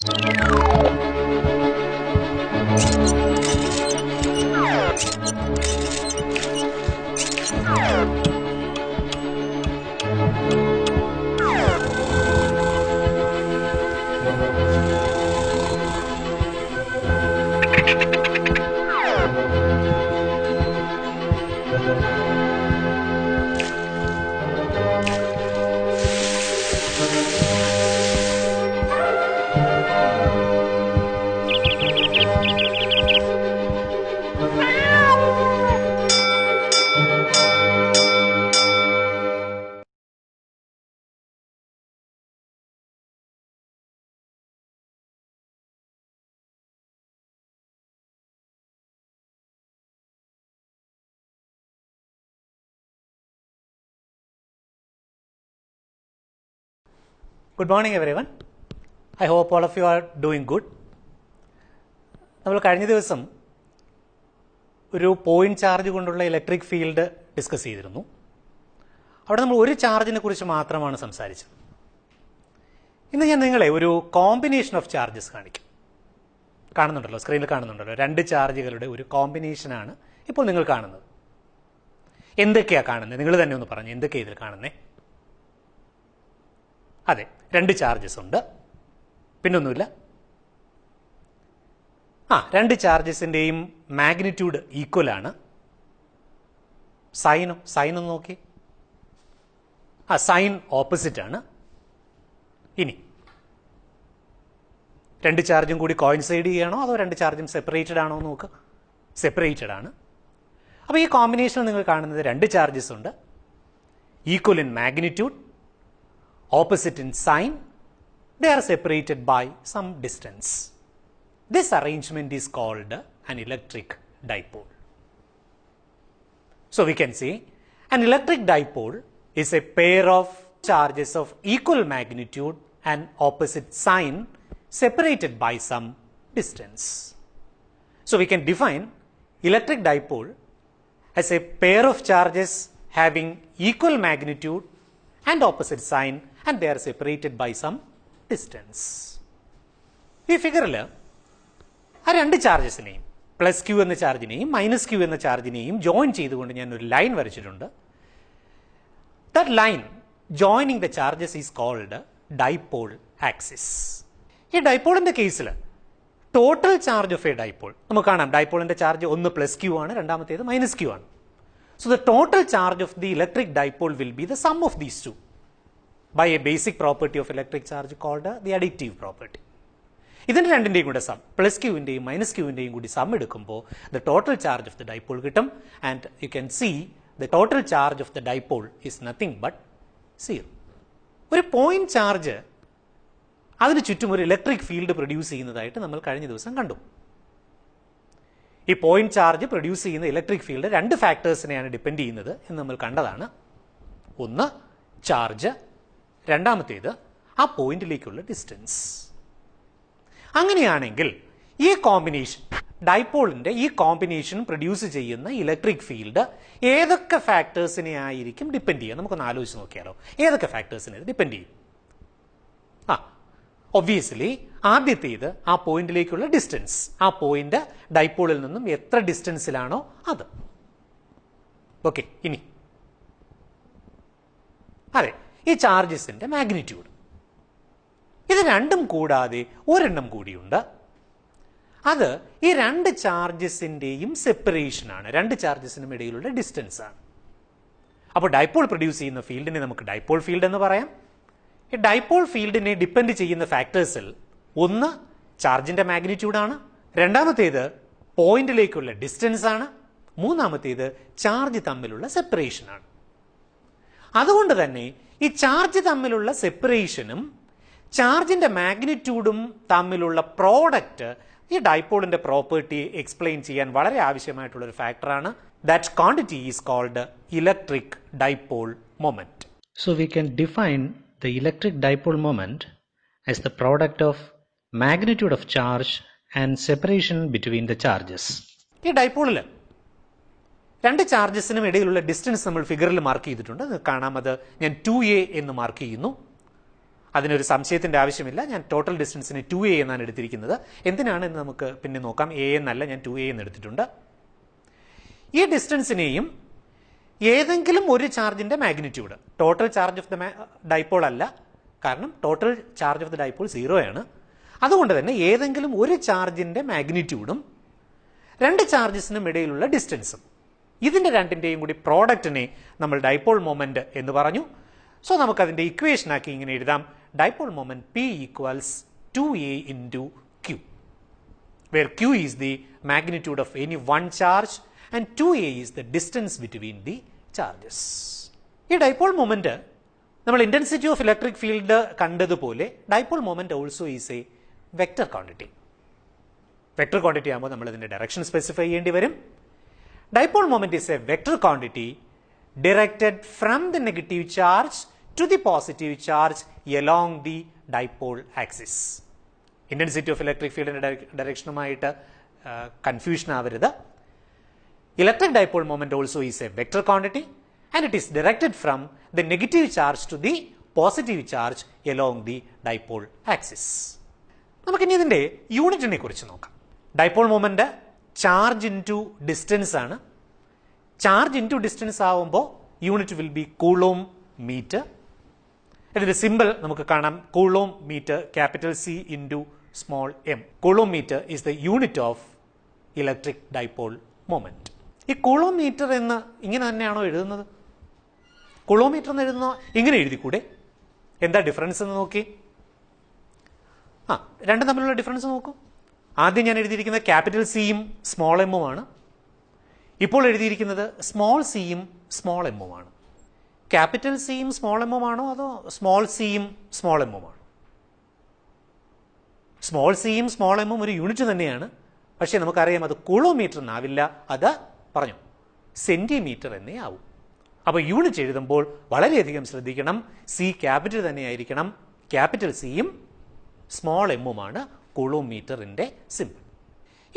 Good morning everyone. I hope all of you are doing good. നമ്മൾ കഴിഞ്ഞ ദിവസം ഒരു പോയിന്റ് ചാർജ് കൊണ്ടുള്ള ഇലക്ട്രിക് ഫീൽഡ് ഡിസ്കസ് ചെയ്തിരുന്നു. അവിടെ നമ്മൾ ഒരു ചാർജിനെ കുറിച്ച് മാത്രമാണ് സംസാരിച്ചത്. ഇന്ന് ഞാൻ നിങ്ങളെ ഒരു കോമ്പിനേഷൻ ഓഫ് ചാർജസ് കാണിക്കും. കാണുന്നുണ്ടല്ലോ, സ്ക്രീനിൽ കാണുന്നുണ്ടല്ലോ, രണ്ട് ചാർജുകളുടെ ഒരു കോമ്പിനേഷനാണ് ഇപ്പോൾ നിങ്ങൾ കാണുന്നത്. എന്തൊക്കെയാണ് കാണുന്നത്? നിങ്ങൾ തന്നെ ഒന്ന് പറഞ്ഞു, എന്തൊക്കെയാണ് ഇതിൽ കാണുന്നത്? അതെ, രണ്ട് ചാർജസ് ഉണ്ട്, പിന്നൊന്നുമില്ല. രണ്ട് ചാർജസിൻ്റെയും മാഗ്നിറ്റ്യൂഡ് ഈക്വൽ ആണ്. സൈൻ ഒന്ന് നോക്കി, സൈൻ ഓപ്പോസിറ്റ് ആണ്. ഇനി രണ്ട് ചാർജും കൂടി കോയിൻസൈഡ് ചെയ്യണോ അതോ രണ്ട് ചാർജും സെപ്പറേറ്റഡ് ആണോ എന്ന് നോക്കുക. സെപ്പറേറ്റഡ് ആണ്. അപ്പോൾ ഈ കോമ്പിനേഷനിൽ നിങ്ങൾ കാണുന്നത് രണ്ട് ചാർജസ് ഉണ്ട്, equal in magnitude, opposite in sign, they are separated by some distance. This arrangement is called an electric dipole. So we can say an electric dipole is a pair of charges of equal magnitude and opposite sign separated by some distance. So we can define electric dipole as a pair of charges having equal magnitude and opposite sign and they are separated by some distance. ഈ ഫിഗറിൽ ആ രണ്ട് ചാർജസിനെയും plus Q എന്ന ചാർജിനെയും minus Q എന്ന ചാർജിനെയും join ചെയ്തുകൊണ്ട് ഞാൻ ഒരു line വരച്ചിട്ടുണ്ട്. That line joining the charges is called dipole axis. ഈ ഡൈപോളിന്റെ കേസിൽ total charge of a dipole നമുക്ക് കാണാം. ഡൈപോളിന്റെ ചാർജ് ഒന്ന് പ്ലസ് ക്യൂ ആണ്, രണ്ടാമത്തേത് മൈനസ് ക്യൂ ആണ്. So the total charge of the electric dipole will be the sum of these two by a basic property of electric charge called the additive property. ഇതിന്റെ രണ്ടിന്റെയും കൂടെ some, plus ക്യൂവിന്റെയും minus ക്യൂവിന്റെയും കൂടി some എടുക്കുമ്പോൾ the total charge of the dipole കിട്ടും. And you can see the total charge of the dipole is nothing but 0. ഒരു point charge അതിന് ചുറ്റും ഒരു ഇലക്ട്രിക് ഫീൽഡ് പ്രൊഡ്യൂസ് ചെയ്യുന്നതായിട്ട് നമ്മൾ കഴിഞ്ഞ ദിവസം കണ്ടു. ഈ പോയിന്റ് ചാർജ് പ്രൊഡ്യൂസ് ചെയ്യുന്ന ഇലക്ട്രിക് ഫീൽഡ് രണ്ട് ഫാക്ടേഴ്സിനെയാണ് ഡിപ്പെൻഡ് ചെയ്യുന്നത് എന്ന് നമ്മൾ കണ്ടതാണ്. ഒന്ന് ചാർജ്, രണ്ടാമത്തേത് ആ പോയിന്റിലേക്കുള്ള ഡിസ്റ്റൻസ്. അങ്ങനെയാണെങ്കിൽ ഈ കോമ്പിനേഷൻ, ഡൈപോളിന്റെ ഈ കോമ്പിനേഷൻ പ്രൊഡ്യൂസ് ചെയ്യുന്ന ഇലക്ട്രിക് ഫീൽഡ് ഏതൊക്കെ ഫാക്ടേഴ്സിനെ ആയിരിക്കും ഡിപ്പെൻഡ് ചെയ്യുക? നമുക്കൊന്ന് ആലോചിച്ച് നോക്കിയാലോ, ഏതൊക്കെ ഫാക്ടേഴ്സിനെ ഡിപ്പെൻഡ് ചെയ്യും? ഒബ്വിയസ്ലി ആദ്യത്തേത് ആ പോയിന്റിലേക്കുള്ള ഡിസ്റ്റൻസ്. ആ പോയിന്റ് ഡൈപോളിൽ നിന്നും എത്ര ഡിസ്റ്റൻസിലാണോ അത്. ഓക്കെ, ഇനി അതെ, ഈ ചാർജസിന്റെ മാഗ്നിറ്റ്യൂഡ്. ഇത് രണ്ടും കൂടാതെ ഒരെണ്ണം കൂടിയുണ്ട്. അത് ഈ രണ്ട് ചാർജസിന്റെയും സെപ്പറേഷൻ ആണ്, രണ്ട് ചാർജസിനും ഇടയിലുള്ള ഡിസ്റ്റൻസ് ആണ്. അപ്പോൾ ഡൈപോൾ പ്രൊഡ്യൂസ് ചെയ്യുന്ന ഫീൽഡിനെ നമുക്ക് ഡൈപോൾ ഫീൽഡ് എന്ന് പറയാം. ഈ ഡൈപോൾ ഫീൽഡിനെ ഡിപ്പെൻഡ് ചെയ്യുന്ന ഫാക്ടേഴ്സിൽ ഒന്ന് ചാർജിന്റെ മാഗ്നിറ്റ്യൂഡാണ്, രണ്ടാമത്തേത് പോയിന്റിലേക്കുള്ള ഡിസ്റ്റൻസ് ആണ്, മൂന്നാമത്തേത് ചാർജ് തമ്മിലുള്ള സെപ്പറേഷൻ ആണ്. അതുകൊണ്ട് തന്നെ ഈ ചാർജ് തമ്മിലുള്ള സെപ്പറേഷനും ചാർജിന്റെ മാഗ്നിറ്റ്യൂഡും തമ്മിലുള്ള പ്രോഡക്റ്റ് ഈ ഡൈപോളിന്റെ പ്രോപ്പർട്ടി എക്സ്പ്ലെയിൻ ചെയ്യാൻ വളരെ ആവശ്യമായിട്ടുള്ള ഒരു ഫാക്ടറാണ്. That quantity is called electric dipole moment. So we can define the electric dipole moment as the product of magnitude of charge and separation between the charges. ഈ ഡൈപോളിൽ രണ്ട് ചാർജസിനും ഇടയിലുള്ള ഡിസ്റ്റൻസ് നമ്മൾ ഫിഗറിൽ മാർക്ക് ചെയ്തിട്ടുണ്ട്. കാണാം, അത് ഞാൻ 2a എന്ന് മാർക്ക് ചെയ്യുന്നു. അതിനൊരു സംശയത്തിൻ്റെ ആവശ്യമില്ല. ഞാൻ ടോട്ടൽ ഡിസ്റ്റൻസിന് 2a എന്നാണ് എടുത്തിരിക്കുന്നത്. എന്തിനാണെന്ന് നമുക്ക് പിന്നെ നോക്കാം. a എന്നല്ല, ഞാൻ 2a എന്ന് എടുത്തിട്ടുണ്ട്. ഈ ഡിസ്റ്റൻസിനെയും ഏതെങ്കിലും ഒരു ചാർജിൻ്റെ magnitude, total charge of the dipole അല്ല, കാരണം total charge of the dipole 0 ആണ്. അതുകൊണ്ട് തന്നെ ഏതെങ്കിലും ഒരു ചാർജിൻ്റെ മാഗ്നിറ്റ്യൂഡും രണ്ട് ചാർജസിനും ഇടയിലുള്ള ഡിസ്റ്റൻസും, ഇതിൻ്റെ രണ്ടിൻ്റെയും കൂടി പ്രോഡക്റ്റിനെ നമ്മൾ ഡൈപോൾ മൊമെന്റ് എന്ന് പറഞ്ഞു. സോ നമുക്കതിൻ്റെ ഇക്വേഷനാക്കി ഇങ്ങനെ എഴുതാം. Dipole moment P equals 2a into q, where q is the magnitude of any one charge and 2a is the distance between the charges. ഈ ഡൈപോൾ മൊമെന്റ് നമ്മൾ ഇന്റൻസിറ്റി ഓഫ് ഇലക്ട്രിക് ഫീൽഡ് കണ്ടതുപോലെ dipole moment also is A vector quantity. Vector quantity ആകുമ്പോൾ നമ്മൾ ഇതിന്റെ direction specify ചെയ്യേണ്ടി വരും. Dipole moment is A vector quantity directed from the negative charge to the positive charge along the dipole axis. Intensity of electric field in ഡയറക്ഷനുമായിട്ട് confusion ആവരുത്. Electric dipole moment also is a vector quantity and it is directed from the negative charge to the positive charge along the dipole axis. നമുക്കിനി ഇതിൻ്റെ യൂണിറ്റിനെ കുറിച്ച് നോക്കാം. Dipole moment charge into distance ആണ്. Charge into distance ആവുമ്പോൾ unit will be coulomb metre. ഇതിൻ്റെ simple നമുക്ക് കാണാം. Coulomb metre, capital C into small m. Coulomb metre is the unit of electric dipole moment. ഈ കൂളോം മീറ്റർ എന്ന് ഇങ്ങനെ തന്നെയാണോ എഴുതുന്നത്? കൂളോമീറ്റർ എന്ന് എഴുതുന്ന ഇങ്ങനെ എഴുതിക്കൂടെ? എന്താ ഡിഫറൻസ് എന്ന് നോക്കി. രണ്ടും തമ്മിലുള്ള ഡിഫറൻസ് നോക്കൂ. ആദ്യം ഞാൻ എഴുതിയിരിക്കുന്നത് ക്യാപിറ്റൽ സിയും സ്മോൾ എമ്മുമാണ്. ഇപ്പോൾ എഴുതിയിരിക്കുന്നത് സ്മോൾ സിയും സ്മോൾ എമ്മുമാണ്. ക്യാപിറ്റൽ സിയും സ്മോൾ എമ്മുമാണോ അതോ സ്മോൾ സിയും സ്മോൾ എമ്മുമാണോ? സ്മോൾ സിയും സ്മോൾ എമ്മും ഒരു യൂണിറ്റ് തന്നെയാണ്. പക്ഷേ നമുക്കറിയാം അത് കിലോമീറ്റർ എന്നാവില്ല, അത് പറഞ്ഞു സെന്റിമീറ്റർ എന്നേ ആവും. അപ്പോൾ യൂണിറ്റ് എഴുതുമ്പോൾ വളരെയധികം ശ്രദ്ധിക്കണം. സി ക്യാപിറ്റൽ തന്നെയായിരിക്കണം. ക്യാപിറ്റൽ സിയും സ്മോൾ എമ്മുമാണ് കിലോമീറ്ററിൻ്റെ സിമ്പിൾ.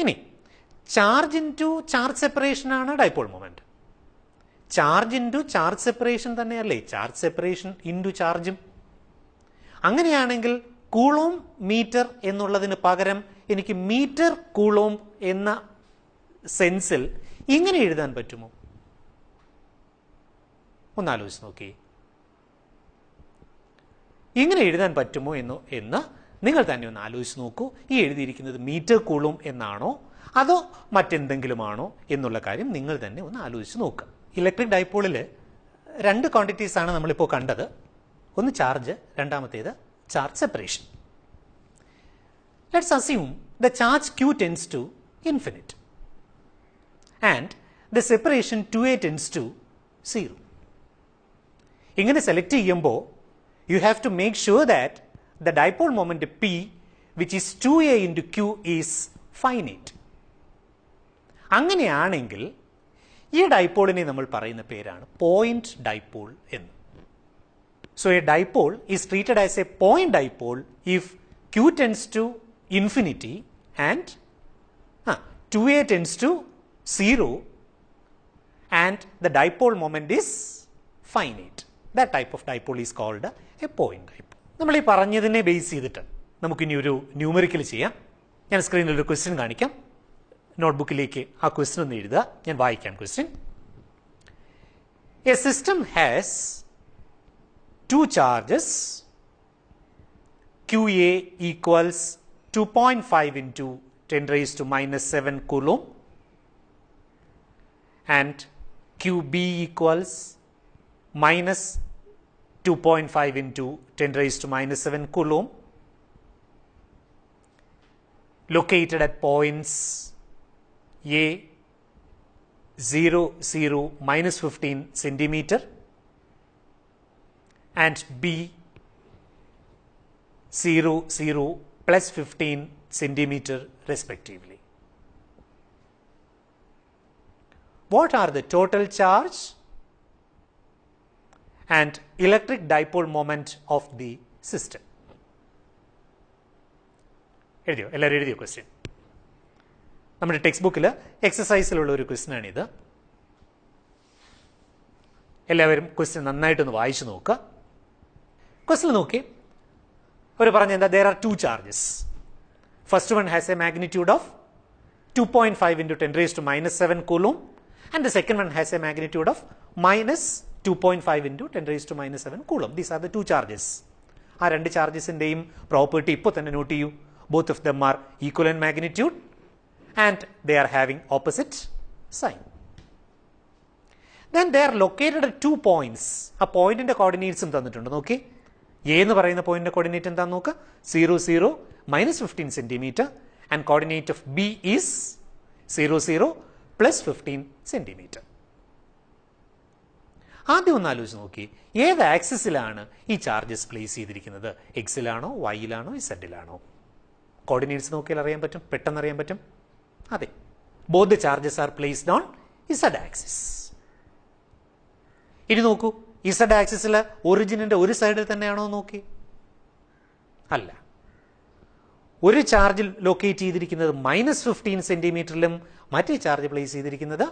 ഇനി ചാർജ് ഇൻറ്റു ചാർജ് സെപ്പറേഷൻ ആണ് dipole moment. Charge into charge separation തന്നെയല്ലേ ചാർജ് സെപ്പറേഷൻ ഇൻറ്റു ചാർജും. അങ്ങനെയാണെങ്കിൽ കൂളോം മീറ്റർ എന്നുള്ളതിന് പകരം എനിക്ക് മീറ്റർ കൂളോം എന്ന സെൻസിൽ ഇങ്ങനെ എഴുതാൻ പറ്റുമോ? ഒന്നാലോചിച്ച് നോക്കി. ഇങ്ങനെ എഴുതാൻ പറ്റുമോ എന്ന് നിങ്ങൾ തന്നെ ഒന്ന് ആലോചിച്ച് നോക്കൂ. ഈ എഴുതിയിരിക്കുന്നത് മീറ്റർ കൂളോം എന്നാണോ അതോ മറ്റെന്തെങ്കിലുമാണോ എന്നുള്ള കാര്യം നിങ്ങൾ തന്നെ ഒന്ന് ആലോചിച്ച് നോക്കുക. ഇലക്ട്രിക് ഡൈപോളിൽ രണ്ട് ക്വാണ്ടിറ്റീസ് ആണ് നമ്മളിപ്പോൾ കണ്ടത്. ഒന്ന് ചാർജ്, രണ്ടാമത്തേത് charge separation. Let's assume the charge Q tends to infinite and the separation 2a tends to 0. ഇങ്ങനെ സെലക്ട് ചെയ്യുമ്പോൾ you have to make sure that the dipole moment P, which is 2a into Q, is finite. അങ്ങനെയാണെങ്കിൽ ഈ ഡൈപോളിനെ നമ്മൾ പറയുന്ന പേരാണ് point dipole എന്ന്. So a dipole is treated as a point dipole if Q tends to infinity and 2a tends to 0 and the dipole moment is finite. That type of dipole is called a point dipole. നമ്മൾ ഈ പറഞ്ഞതിനെ base ചെയ്തിട്ട് നമുക്കിനി ഒരു numerical ചെയ്യാം. ഞാൻ സ്ക്രീനിൽ ഒരു ക്വസ്റ്റ്യൻ കാണിക്കാം. നോട്ട്ബുക്കിലേക്ക് ആ ക്വസ്റ്റ്യൻ ഒന്ന് എഴുതുക. ഞാൻ വായിക്കാം question. A system has two charges QA equals 2.5 into 10 raised to minus 7 coulomb and QB equals minus 2.5 into 10 raised to minus 7 coulomb, located at points A 0, 0, minus 15 centimeter and B 0, 0, plus 15 centimeter respectively. What are the total charge and electric dipole moment of the system? എഴുതിയോ? എല്ലാവരും എഴുതിയോ question? നമ്മുടെ text ബുക്കിൽ എക്സസൈസിലുള്ള ഒരു question ആണിത്. എല്ലാവരും question നന്നായിട്ടൊന്ന് വായിച്ചു നോക്കുക. ക്വസ്റ്റ്യൻ നോക്കി. there are two charges. First one has a magnitude of 2.5 into 10 raised to minus 7 coulomb, and the second one has a magnitude of minus 2.5 into 10 raised to minus 7 coulomb. These are the two charges. Our two charges in the property, note you, both of them are equal in magnitude and they are having opposite sign. Then they are located at 2 points. A point in the coordinates okay? A in the point in the coordinate in the 0, 0, minus 15 centimeter, and coordinate of B is 0, 0, plus 15 centimeter. ആദ്യം ഒന്ന് ആലോചിച്ച് നോക്കി, ഏത് ആക്സിസിലാണ് ഈ charges place ചെയ്തിരിക്കുന്നത്? എക്സിലാണോ, വൈയിലാണോ, ഇസഡിലാണോ? Coordinates നോക്കിയാൽ അറിയാൻ പറ്റും, പെട്ടെന്ന് അറിയാൻ പറ്റും. അതെ, both the charges are placed on Z axis. ഇനി നോക്കൂ, ഇസഡ് ആക്സിസിൽ ഒറിജിനിന്റെ ഒരു സൈഡിൽ തന്നെയാണോ നോക്കി? അല്ല. ഒരു ചാർജിൽ ലൊക്കേറ്റ് ചെയ്തിരിക്കുന്നത് മൈനസ് 15 സെന്റിമീറ്ററിലും മറ്റേ ചാർജ് പ്ലേസ് ചെയ്തിരിക്കുന്നത്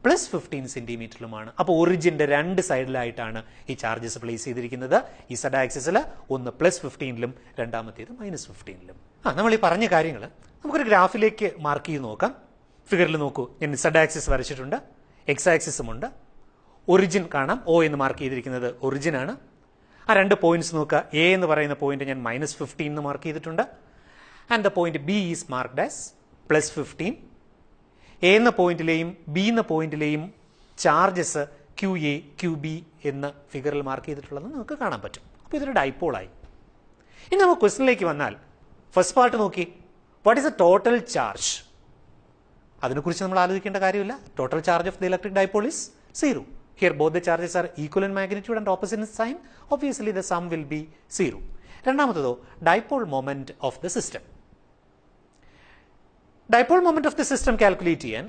പ്ലസ് 15 സെന്റിമീറ്ററിലുമാണ്. അപ്പോൾ ഒറിജിന്റെ രണ്ട് സൈഡിലായിട്ടാണ് ഈ ചാർജസ് പ്ലേസ് ചെയ്തിരിക്കുന്നത്. ഇസഡ് ആക്സിസിൽ ഒന്ന് പ്ലസ് 15ലും രണ്ടാമത്തേത് മൈനസ് 15ലും. നമ്മൾ ഈ പറഞ്ഞ കാര്യങ്ങൾ നമുക്കൊരു ഗ്രാഫിലേക്ക് മാർക്ക് ചെയ്ത് നോക്കാം. ഫിഗറിൽ നോക്കൂ, ഞാൻ ഇസഡ് ആക്സിസ് വരച്ചിട്ടുണ്ട്, എക്സ് ആക്സിസും ഉണ്ട്. ഒറിജിൻ കാണാം, ഒ എന്ന് മാർക്ക് ചെയ്തിരിക്കുന്നത് ഒറിജിൻ ആണ്. ആ രണ്ട് പോയിന്റ്സ് നോക്കുക, എ എന്ന് പറയുന്ന പോയിന്റ് ഞാൻ മൈനസ് 15 എന്ന് മാർക്ക് ചെയ്തിട്ടുണ്ട്, and the point B is marked as plus 15. A എന്ന പോയിന്റിലെയും ബി എന്ന പോയിന്റിലെയും charges Q A Q B എന്ന് ഫിഗറിൽ മാർക്ക് ചെയ്തിട്ടുള്ളതെന്ന് നമുക്ക് കാണാൻ പറ്റും. അപ്പോൾ ഇതൊരു ഡൈപോളായി. ഇനി നമുക്ക് ക്വസ്റ്റനിലേക്ക് വന്നാൽ ഫസ്റ്റ് പാർട്ട് നോക്കി, what is the total charge? അതിനെക്കുറിച്ച് നമ്മൾ ആലോചിക്കേണ്ട കാര്യമില്ല. Total charge of the electric dipole is 0. Here both the charges are equal in magnitude and opposite in sign. Obviously the sum will be 0. രണ്ടാമത്തേതോ dipole moment of the system. Dipole moment of the system calculate ചെയ്യാൻ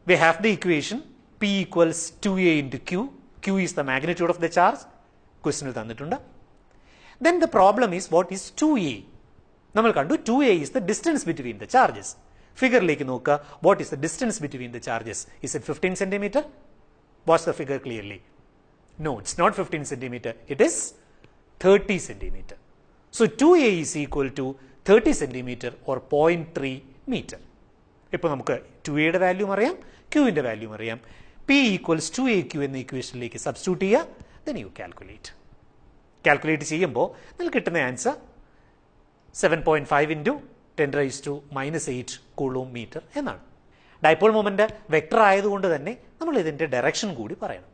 we have the equation P equals 2a into q. Q is the magnitude of the charge. ക്വസ്റ്റനിൽ തന്നിട്ടുണ്ട്. Then the problem is what is 2a? നമ്മൾ കണ്ടു 2a is the distance between the charges. ഫിഗറിലേക്ക് നോക്കുക, what is the distance between the charges? Is it 15 centimeter? Watch the figure clearly. No, it's not 15 centimeter. It is 30 centimeter. So 2a is equal to 30 centimeter or 0.3 meter. ഇപ്പോൾ നമുക്ക് 2a value അറിയാം, q value അറിയാം. P equals 2aq എന്ന ഇക്വേഷനിലേക്ക് substitute ചെയ്യുക, then you calculate. Calculate ചെയ്യുമ്പോൾ നിങ്ങൾക്ക് കിട്ടുന്ന answer 7.5 into 10 raised to minus 8 coulomb meter എന്നാണ്. ഡൈപോൾ മൊമെന്റ് വെക്ടർ ആയതുകൊണ്ട് തന്നെ നമ്മൾ ഇതിന്റെ ഡയറക്ഷൻ കൂടി പറയണം.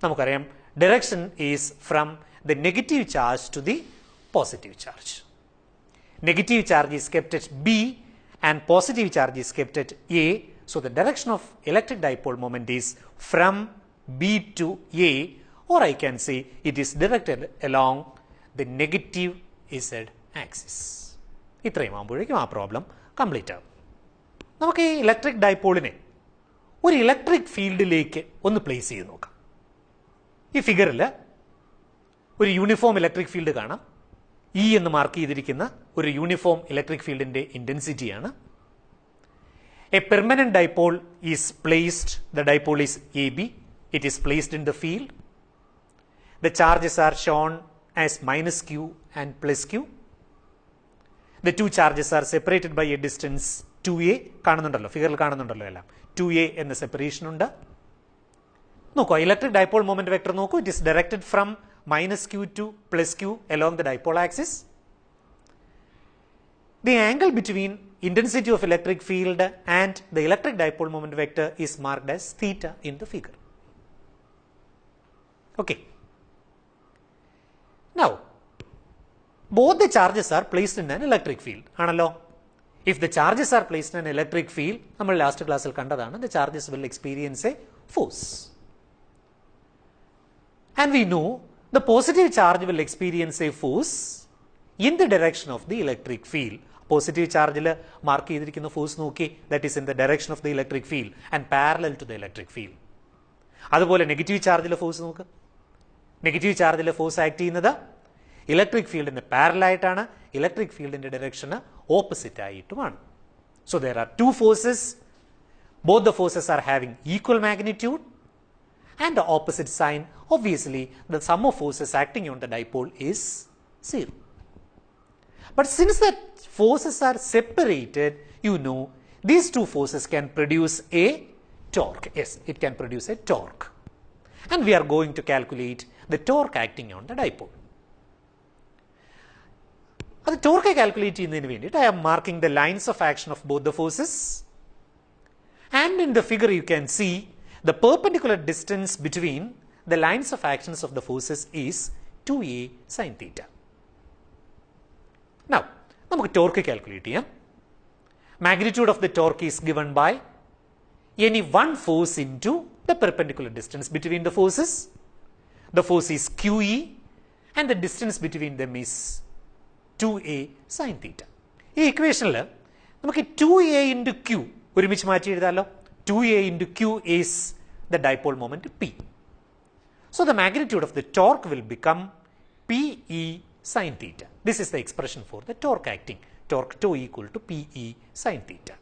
നമുക്കറിയാം direction is from the negative charge to the positive charge. Negative charge is kept at b and positive charge is kept at a. So the direction of electric dipole moment is from b to a, or I can say it is directed along the negative z axis. ഇത്രയും ആകുമ്പോഴേക്കും ആ problem complete ആകും. നമുക്ക് ഈ electric ഡൈപോളിനെ ഒരു electric ഫീൽഡിലേക്ക് ഒന്ന് place ചെയ്ത് നോക്കാം. ഈ ഫിഗറിൽ ഒരു യൂണിഫോം ഇലക്ട്രിക് ഫീൽഡ് കാണാം. ഇ എന്ന് മാർക്ക് ചെയ്തിരിക്കുന്ന ഒരു യൂണിഫോം ഇലക്ട്രിക് ഫീൽഡിന്റെ ഇന്റൻസിറ്റിയാണ്. A permanent dipole is placed, the dipole is A B, it is placed in the field. The charges are shown as minus q and plus q. The two charges are separated by a distance 2a. കാണുന്നുണ്ടല്ലോ, ഫിഗറിൽ കാണുന്നുണ്ടല്ലോ എല്ലാം. 2a എന്ന separation ഉണ്ട്. നോക്കൂ, electric dipole moment vector നോക്കൂ. It is directed from minus q to plus q along the dipole axis. The angle between intensity of electric field and the electric dipole moment vector is marked as theta in the figure. Okay. Now, both the charges are placed in an electric field. ആണല്ലോ. If the charges are placed in an electric field, നമ്മൾ last ക്ലാസ്സിൽ കണ്ടതാണ്, the charges will experience a force. And we know the positive charge will experience a force in the direction of the electric field. Positive ചാർജിൽ mark ചെയ്തിരിക്കുന്ന force നോക്കി, that is in the direction of the electric field and parallel to the electric field. അതുപോലെ negative ചാർജിലെ force നോക്ക്. Negative ചാർജിലെ force act ചെയ്യുന്നത് electric ഫീൽഡിന് parallel ആയിട്ടാണ്, ഇലക്ട്രിക് ഫീൽഡിന്റെ ഡയറക്ഷന് ഓപ്പോസിറ്റ് ആയിട്ടുമാണ്. So there are two forces, both the forces are having equal magnitude and the opposite sign. Obviously the sum of forces acting on the dipole is 0. But since the forces are separated, you know, these two forces can produce a torque. Yes, it can produce a torque. And we are going to calculate the torque acting on the dipole. The torque calculate ചെയ്യുന്നതിന് വേണ്ടിയിട്ട് I am marking the lines of action of both the forces. And in the figure you can see the perpendicular distance between the lines of actions of the forces is 2a sin theta. Now, നമുക്ക് torque calculate ചെയ്യാം. Magnitude of the torque is given by any one force into the perpendicular distance between the forces. The force is QE and the distance between them is 2a sin theta. ഈ ഇക്വേഷനിൽ നമുക്ക് 2a into q ഒരുമിച്ച് മാറ്റി എഴുതാമല്ലോ. 2a into q is the dipole moment P. So the magnitude of the torque will become Pe sin theta. This is the expression for the torque acting. Torque tau equal to Pe sin theta.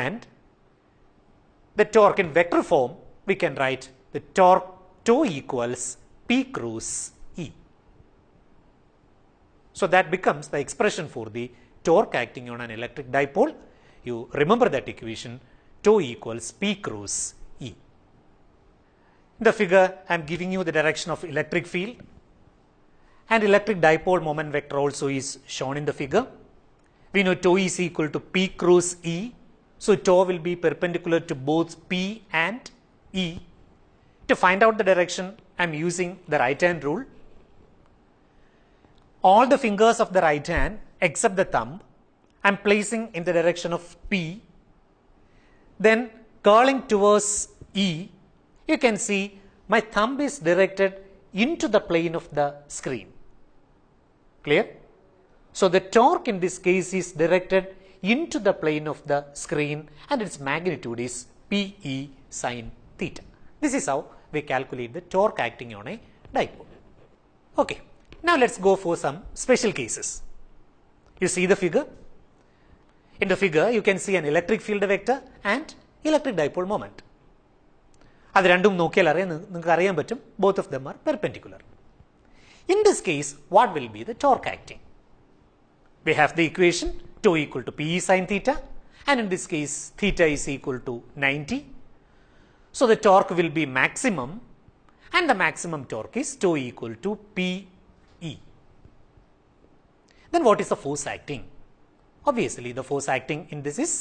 And the torque in vector form, we can write the torque tau equals P cross E. So that becomes the expression for the torque acting on an electric dipole. You remember that equation, tau equals P cross E. In the figure, I am giving you the direction of electric field, and electric dipole moment vector also is shown in the figure. We know tau is equal to P cross E. So tau will be perpendicular to both P and E. To find out the direction, I am using the right hand rule. All the fingers of the right hand except the thumb I am placing in the direction of P. Then curling towards E, you can see my thumb is directed into the plane of the screen. Clear? So the torque in this case is directed into the plane of the screen and its magnitude is Pe sin theta. This is how we calculate the torque acting on a dipole. Okay, now let's go for some special cases. You see the figure? In the figure, you can see an electric field vector and electric dipole moment. അത് രണ്ടും നോക്കിയാൽ അറിയാം, നിങ്ങൾക്ക് അറിയാൻ പറ്റും, both of them are perpendicular. In this case, what will be the torque acting? We have the equation tau equal to Pe sin theta, and in this case theta is equal to 90. So the torque will be maximum, and the maximum torque is tau equal to Pe. Then what is the force acting? Obviously the force acting in this is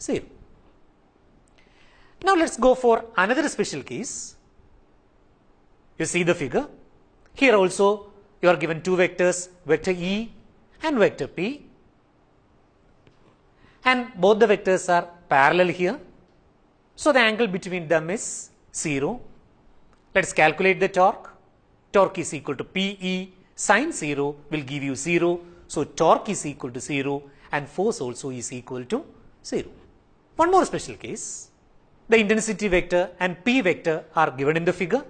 0. Now let's go for another special case. You see the figure. Here also you are given two vectors, vector E and vector P, and both the vectors are parallel here. So the angle between them is 0. Let's calculate the torque. Torque is equal to Pe sin 0 will give you 0. So torque is equal to 0 and force also is equal to 0. One more special case. The intensity vector and P vector are given in the figure.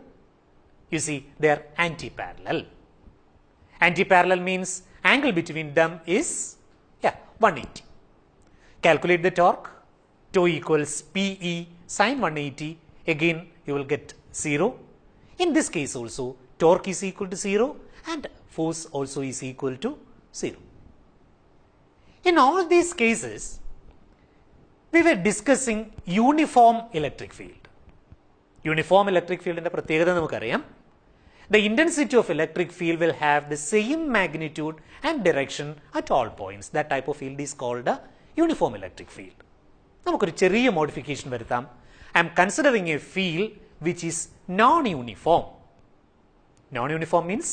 You see they are anti-parallel. Anti-parallel means angle between them is 180. Calculate the torque. Tau equals Pe sin 180. Again you will get 0. In this case also torque is equal to 0 and force also is equal to 0. In all these cases, we were discussing uniform electric field. Uniform electric field in the പ്രത്യേകത നമുക്കറിയാം. The intensity of electric field will have the same magnitude and direction at all points. That type of field is called a uniform electric field. നമുക്കൊരു ചെറിയ modification വരുത്താം. I am considering a field which is non-uniform. Non-uniform means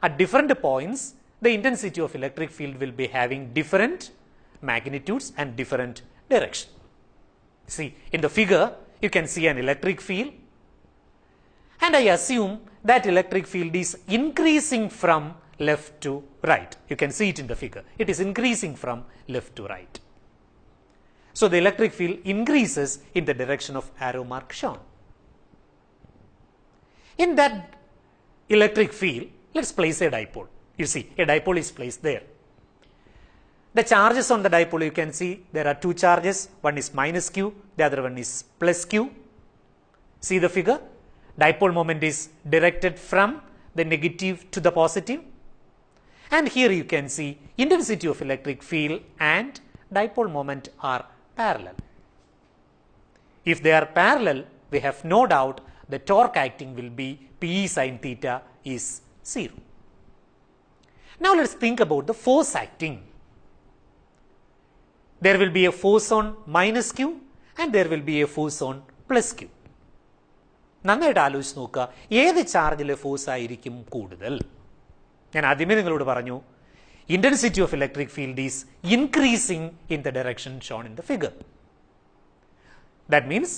at different points the intensity of electric field will be having different magnitudes and different direction. See, in the figure you can see an electric field, and I assume that electric field is increasing from left to right. You can see it in the figure. It is increasing from left to right. So the electric field increases in the direction of arrow mark shown. In that electric field, let's place a dipole. You see, a dipole is placed there. The charges on the dipole, you can see there are two charges. One is minus q, the other one is plus q. See the figure? Dipole moment is directed from the negative to the positive. And here you can see intensity of electric field and dipole moment are parallel. If they are parallel, we have no doubt the torque acting will be P sin theta is 0. Now let's think about the force acting. There will be a force on minus Q and there will be a force on plus Q. നന്നായിട്ട് ആലോചിച്ച് നോക്കുക, ഏത് ചാർജിലെ force ആയിരിക്കും കൂടുതൽ? ഞാൻ ആദ്യമേ നിങ്ങളോട് പറഞ്ഞു, intensity of electric field is increasing in the direction shown in the figure. That means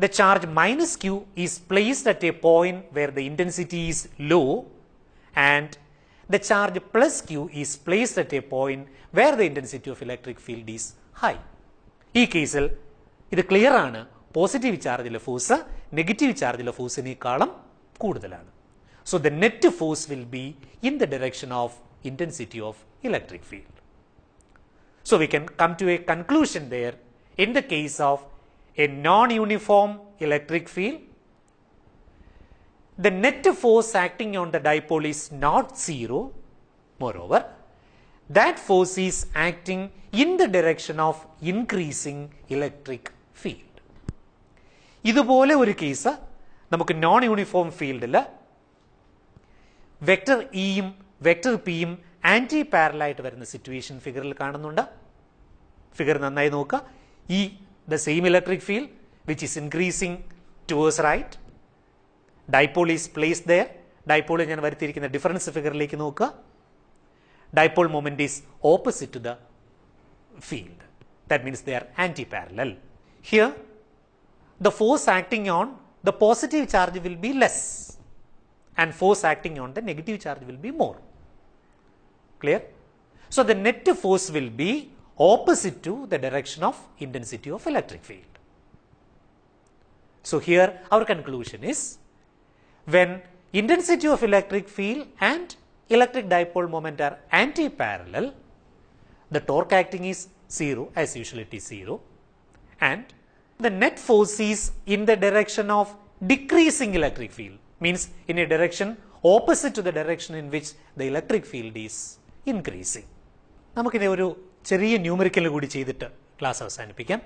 the charge minus Q is placed at a point where the intensity is low and the charge plus Q is placed at a point where the intensity of electric field is high. ഈ കേസിൽ ഇത് clear ആണ്, positive ചാർജിലെ force negative ചാർജിലെ ഫോഴ്സിനേക്കാളും കൂടുതലാണ്. So the net force will be in the direction of intensity of electric field. So we can come to a conclusion there. In the case of a non-uniform electric field, the net force acting on the dipole is not 0. Moreover, that force is acting in the direction of increasing electric field. ഇതുപോലെ ഒരു case നമുക്ക് non uniform ഫീൽഡിൽ vector ഇയും vector പിയും anti പാരലായിട്ട് വരുന്ന situation ഫിഗറിൽ കാണുന്നുണ്ട്. Figure നന്നായി നോക്കുക. ഈ the same electric field which is increasing towards right, dipole is placed there. Dipole ഞാൻ വരുത്തിയിരിക്കുന്ന ഡിഫറൻസ് ഫിഗറിലേക്ക് നോക്കുക. Dipole moment is opposite to the field. That means they are anti-parallel. Here the force acting on the positive charge will be less and force acting on the negative charge will be more. Clear? So the net force will be opposite to the direction of intensity of electric field. So here our conclusion is, when intensity of electric field and electric dipole moment are anti-parallel, the torque acting is 0, as usual it is 0, and the net force is in the direction of decreasing electric field, means in a direction opposite to the direction in which the electric field is increasing. നമുക്കിത് ഒരു ചെറിയ numerical കൂടി ചെയ്തിട്ട് class അവസാനിപ്പിക്കാം.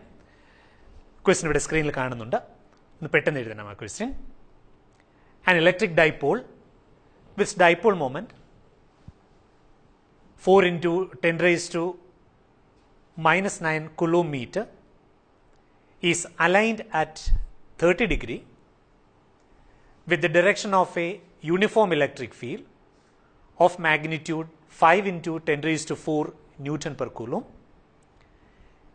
Question ഇവിടെ സ്ക്രീനിൽ കാണുന്നുണ്ട്, ഒന്ന് പെട്ടെന്ന് എഴുതണം ആ question. An electric dipole with dipole moment 4 into 10 raised to minus 9 coulomb meter is aligned at 30 degree with the direction of a uniform electric field of magnitude 5 into 10 raised to 4 Newton per coulomb.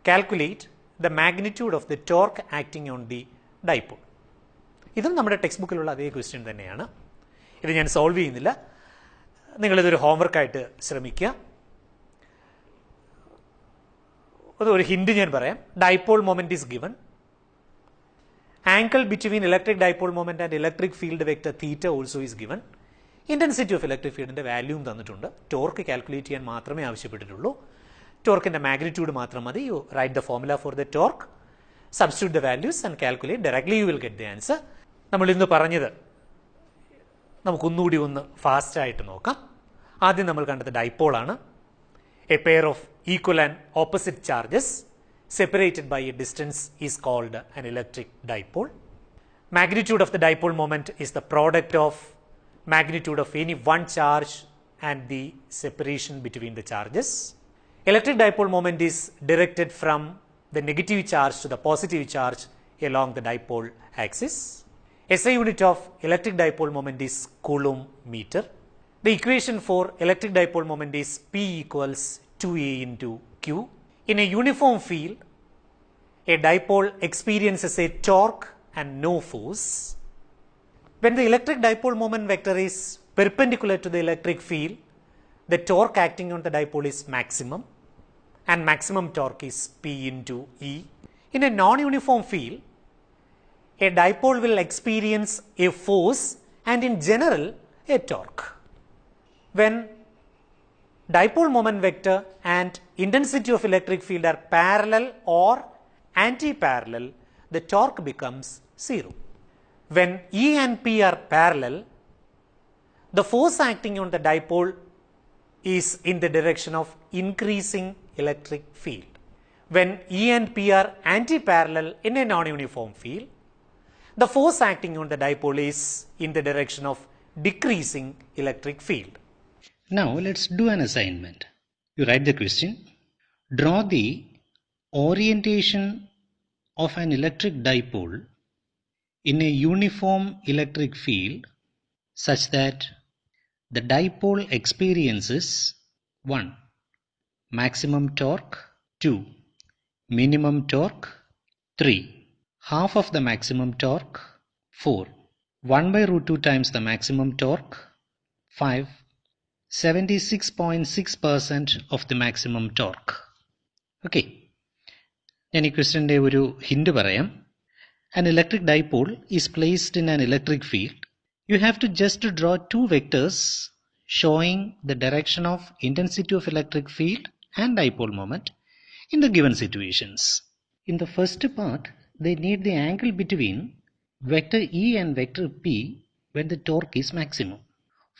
Calculate the magnitude of the torque acting on the dipole. ഇതും നമ്മുടെ text ബുക്കിലുള്ള അതേ question തന്നെയാണ്. ഇത് ഞാൻ solve ചെയ്യുന്നില്ല, നിങ്ങളിതൊരു ഹോംവർക്കായിട്ട് ശ്രമിക്കുക. ഒരു hint ഞാൻ പറയാം. Dipole moment is given. Angle between electric dipole moment and electric field vector theta also is given. Intensity of electric ഫീൽഡിന്റെ വാല്യൂം തന്നിട്ടുണ്ട്. ടോർക്ക് കാൽക്കുലേറ്റ് ചെയ്യാൻ മാത്രമേ ആവശ്യപ്പെട്ടിട്ടുള്ളൂ. ടോർക്കിന്റെ മാഗ്നിറ്റ്യൂഡ് മാത്രം മതി. You write the formula for the torque, substitute the values and calculate, directly you will get the answer. നമ്മൾ ഇന്ന് പറഞ്ഞത് നമുക്കൊന്നുകൂടി ഒന്ന് ഫാസ്റ്റ് ആയിട്ട് നോക്കാം. ആദ്യം നമ്മൾ കണ്ടത് ഡൈപോൾ ആണ്. A pair of equal and opposite charges separated by a distance is called an electric dipole. Magnitude of the dipole moment is the product of magnitude of any one charge and the separation between the charges. Electric dipole moment is directed from the negative charge to the positive charge along the dipole axis. SI unit of electric dipole moment is coulomb meter. The equation for electric dipole moment is P equals 2A into Q. In a uniform field, a dipole experiences a torque and no force. When the electric dipole moment vector is perpendicular to the electric field, the torque acting on the dipole is maximum, and maximum torque is P into E. In a non-uniform field, a dipole will experience a force and in general a torque. When dipole moment vector and intensity of electric field are parallel or anti-parallel, the torque becomes 0. When E and P are parallel, the force acting on the dipole is in the direction of increasing electric field. When E and P are anti-parallel in a non-uniform field, the force acting on the dipole is in the direction of decreasing electric field. Now let's do an assignment. You write the question. Draw the orientation of an electric dipole in a uniform electric field such that the dipole experiences 1. Maximum torque, 2. Minimum torque, 3. Half of the maximum torque, 4. 1 by root 2 times the maximum torque, 5. 76.6% of the maximum torque. Okay. ഞാൻ ഈ ക്വസ്റ്റ്യൻ്റെ ഒരു hint പറയാം. An electric dipole is placed in an electric field. You have to just draw two vectors showing the direction of intensity of electric field and dipole moment in the given situations. In the first part, they need the angle between vector E and vector P when the torque is maximum.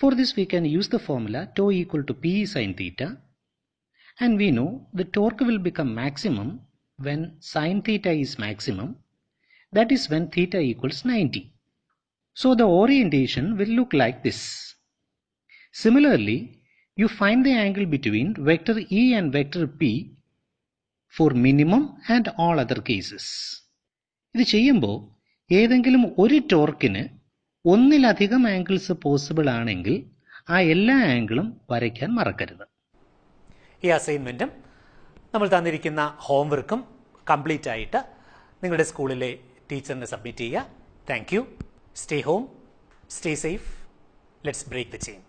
For this we can use the formula tau equal to P sin theta, and we know the torque will become maximum when sin theta is maximum, that is when theta equals 90. So the orientation will look like this. Similarly, you find the angle between vector E and vector P for minimum and all other cases. ഇത് ചെയ്യുമ്പോൾ ഏതെങ്കിലും ഒരു ടോർക്കിന് ഒന്നിലധികം angles possible ആണെങ്കിൽ ആ എല്ലാ ആംഗിളും വരയ്ക്കാൻ മറക്കരുത്. ഈ അസൈൻമെൻറ്റും നമ്മൾ തന്നിരിക്കുന്ന ഹോംവർക്കും കംപ്ലീറ്റ് ആയിട്ട് നിങ്ങളുടെ സ്കൂളിലെ ടീച്ചറിന് സബ്മിറ്റ് ചെയ്യുക. Thank you. Stay home, stay safe. Let's break the chain.